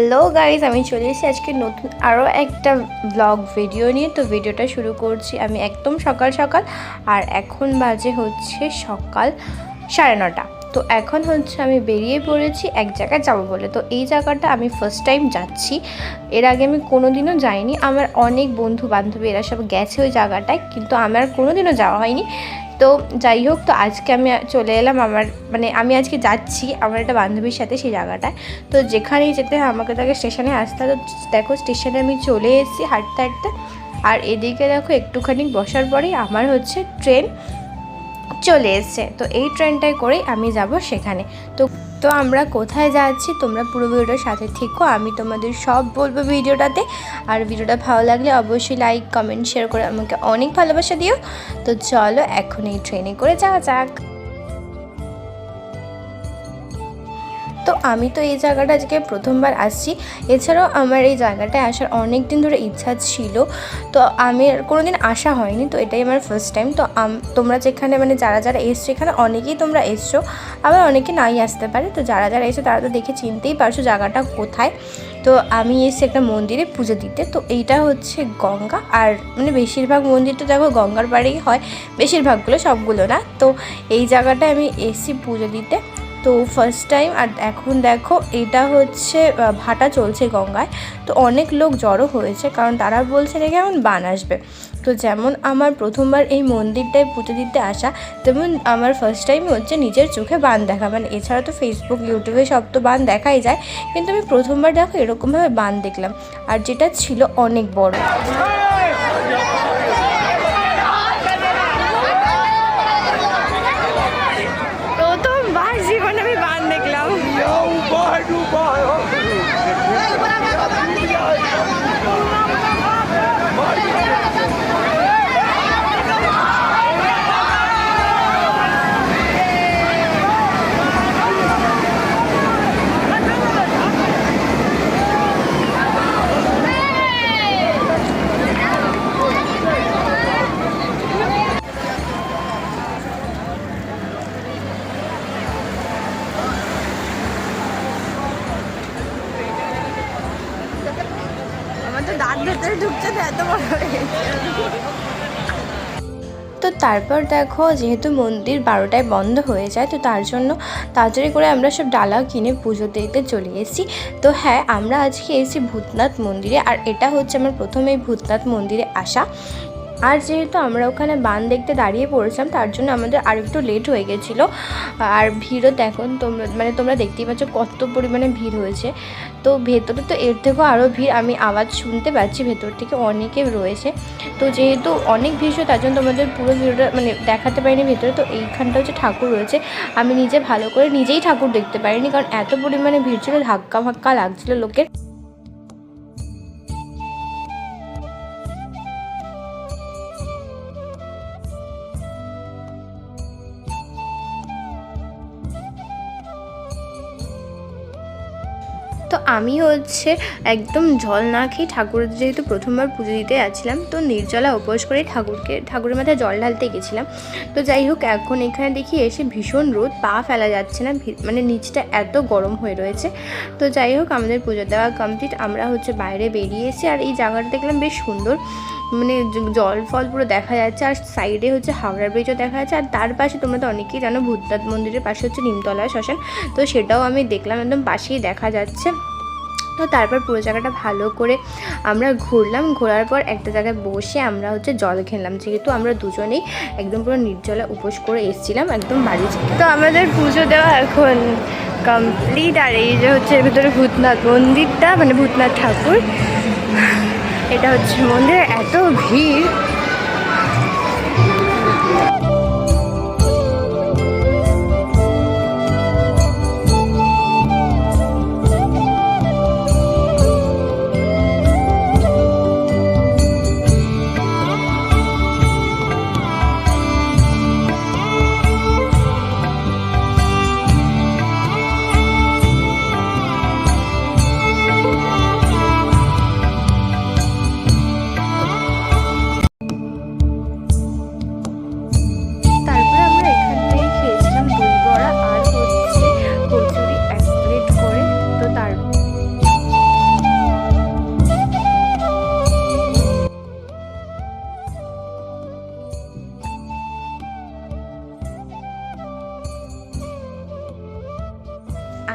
Hello guys, আমি চলে এসেছি আজকে নতুন আরও একটা ব্লগ ভিডিও নিয়ে। তো ভিডিওটা শুরু করছি আমি একদম সকাল সকাল। আর এখন বাজে হচ্ছে সকাল 9:30। তো এখন হচ্ছে আমি বেরিয়ে পড়েছি এক জায়গায় যাবো বলে। তো এই জায়গাটা আমি ফার্স্ট টাইম যাচ্ছি, এর আগে আমি কোনোদিনও যাইনি। আমার অনেক বন্ধু বান্ধবী এরা সব গেছে ওই জায়গাটায়, কিন্তু আমার কোনোদিনও যাওয়া হয়নি। তো যাই হোক, তো আজকে আমি চলে এলাম আমি আজকে যাচ্ছি আমার একটা বান্ধবীর সাথে সেই জায়গাটায়। তো যেখানেই যেতে হয় আমাকে তাকে স্টেশনে আসতে হয়। তো দেখো স্টেশনে আমি চলে এসেছি হাঁটতে হাঁটতে। আর এদিকে দেখো একটুখানি বসার পরেই আমার হচ্ছে ট্রেন চলে এসছে। তো এই ট্রেনটায় করেই আমি যাব সেখানে। তো তো আমরা কোথায় যাচ্ছি তোমরা পুরো ভিডিওটার সাথে থেকো, আমি তোমাদের সব বলবো ভিডিওটাতে। আর ভিডিওটা ভালো লাগলে অবশ্যই লাইক কমেন্ট শেয়ার করে আমাকে অনেক ভালোবাসা দিও। তো চলো এখন এই ট্রেনে করে যাওয়া যাক। তো আমি তো এই জায়গাটা আজকে প্রথমবার আসছি, এছাড়াও আমার এই জায়গাটায় আসার অনেক দিন ধরে ইচ্ছা ছিল। তো আমি কোনোদিন আসা হয়নি, তো এটাই আমার ফার্স্ট টাইম। তো তোমরা যেখানে যারা যারা এসছো এখানে অনেকেই তোমরা এসছো, আবার অনেকে নাই আসতে পারে। তো যারা যারা এসছো তারা তো দেখে চিনতেই পারছো জায়গাটা কোথায়। তো আমি এসেছি একটা মন্দিরে পুজো দিতে। তো এইটা হচ্ছে গঙ্গা, আর বেশিরভাগ মন্দির তো দেখো গঙ্গার পাড়েই হয়, বেশিরভাগগুলো, সবগুলো না। তো এই জায়গাটায় আমি এসেছি পুজো দিতে, তো ফার্স্ট টাইম। আর এখন দেখো এটা হচ্ছে ভাটা চলছে গঙ্গায়। তো অনেক লোক জড়ো হয়েছে, কারণ তারা বলছে নাকি এখন বান আসবে। তো যেমন আমার প্রথমবার এই মন্দিরটায় পুজো দিতে আসা, তেমন আমার ফার্স্ট টাইম হচ্ছে নিজের চোখে বান দেখা। এছাড়া তো ফেসবুক ইউটিউবে সব তো বান দেখাই যায়, কিন্তু আমি প্রথমবার দেখো এরকমভাবে বান দেখলাম, আর যেটা ছিল অনেক বড়। প্রথমবার জীবনে আমি বান দেখলাম। দাঁত ভেতরে ঢুকছে না, এত বড় হয়ে গেছে। তো তারপর দেখো যেহেতু মন্দির 12টায় বন্ধ হয়ে যায়, তো তার জন্য তাড়াতাড়ি করে আমরা সব ডালা কিনে পুজো দিতে চলে এসেছি। তো হ্যাঁ, আমরা আজকে এসেছি ভূতনাথ মন্দিরে, আর এটা হচ্ছে আমার প্রথম এই ভূতনাথ মন্দিরে আসা। আর যেহেতু আমরা ওখানে বান দেখতে দাঁড়িয়ে পড়েছিলাম, তার জন্য আমাদের আরেকটু লেট হয়ে গেছিলো। আর ভিড়ও দেখো তোমরা দেখতেই পাচ্ছ কত পরিমাণে ভিড় হয়েছে। তো ভেতরে তো এর থেকেও আরও ভিড়, আমি আওয়াজ শুনতে পাচ্ছি ভেতর থেকে অনেকে রয়েছে। তো যেহেতু অনেক ভিড় ছিল তার জন্য তোমাদের পুরো ভিডিওটা দেখাতে পারিনি ভেতরে। তো এইখানটা হচ্ছে ঠাকুর রয়েছে, আমি নিজে ভালো করে নিজেই ঠাকুর দেখতে পারিনি, কারণ এত পরিমাণে ভিড় ছিল, ধাক্কা ফাক্কা লাগছিলো লোকের। তো আমি হচ্ছে একদম জল না খেয়ে ঠাকুরের যেহেতু প্রথমবার পুজো দিতে যাচ্ছিলাম, তো নির্জলা উপোস করে ঠাকুরের মাথায় জল ঢালতে গেছিলাম। তো যাই হোক, এখন এখানে দেখি এসে ভীষণ রোদ, পা ফেলা যাচ্ছে না, নিচটা এত গরম হয়ে রয়েছে। তো যাই হোক, আমাদের পুজো দেওয়া কমপ্লিট, আমরা হচ্ছে বাইরে বেরিয়ে এসেছি। আর এই জায়গাটা দেখলাম বেশ সুন্দর, জল ফল পুরো দেখা যাচ্ছে, আর সাইডে হচ্ছে হাওড়া ব্রিজও দেখা যাচ্ছে। আর তার পাশে তোমরা তো অনেকেই জানো ভূতনাথ মন্দিরের পাশে হচ্ছে নিমতলা শ্মশান, তো সেটাও আমি দেখলাম, একদম পাশেই দেখা যাচ্ছে। তো তারপর পুরো জায়গাটা ভালো করে আমরা ঘুরলাম, ঘোরার পর একটা জায়গায় বসে আমরা হচ্ছে জল খেলাম, যেহেতু আমরা দুজনেই একদম পুরো নির্জলা উপোস করে এসেছিলাম একদম বাড়ি। তো আমাদের পুজো দেওয়া এখন কমপ্লিট। আর এই যে হচ্ছে এর ভিতরে ভূতনাথ মন্দিরটা, ভূতনাথ ঠাকুর, এটা হচ্ছে মন্দির, এত ভিড়।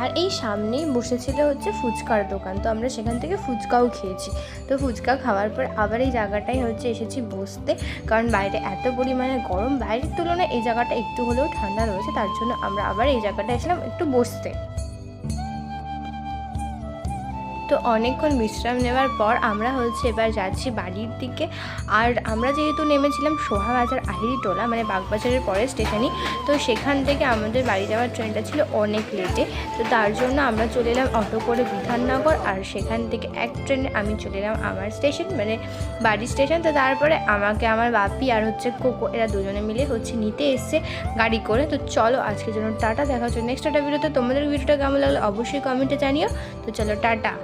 আর এই সামনেই বসেছিল হচ্ছে ফুচকার দোকান, তো আমরা সেখান থেকে ফুচকাও খেয়েছি। তো ফুচকা খাওয়ার পর আবার এই জায়গাটায় হচ্ছে এসেছি বসতে, কারণ বাইরে এত পরিমাণে গরম, বাইরের তুলনায় এই জায়গাটা একটু হলেও ঠান্ডা রয়েছে, তার জন্য আমরা আবার এই জায়গাটায় এসেছিলাম একটু বসতে। তো অনেকক্ষণ বিশ্রাম নেওয়ার পর আমরা হচ্ছে এবার যাচ্ছি বাড়ির দিকে। আর আমরা যেহেতু নেমেছিলাম সোহাবাজার আহিরিটোলা, মানে বাগবাজারের পরের স্টেশনই, তো সেখান থেকে আমাদের বাড়ি যাওয়ার ট্রেনটা ছিল অনেক লেটে। তো তার জন্য আমরা চলে এলাম অটো করে বিধাননগর, আর সেখান থেকে এক ট্রেনে আমি চলে এলাম আমার স্টেশন, মানে বাড়ির স্টেশন। তো তারপরে আমাকে আমার বাপি আর হচ্ছে কোকো এরা দুজনে মিলে হচ্ছে নিতে এসছে গাড়ি করে। তো চলো আজকের জন্য টাটা, দেখা হচ্ছে নেক্সট একটা ভিডিওতে। তোমাদের ভিডিওটা কেমন লাগলো অবশ্যই কমেন্টে জানিও। তো চলো টাটা।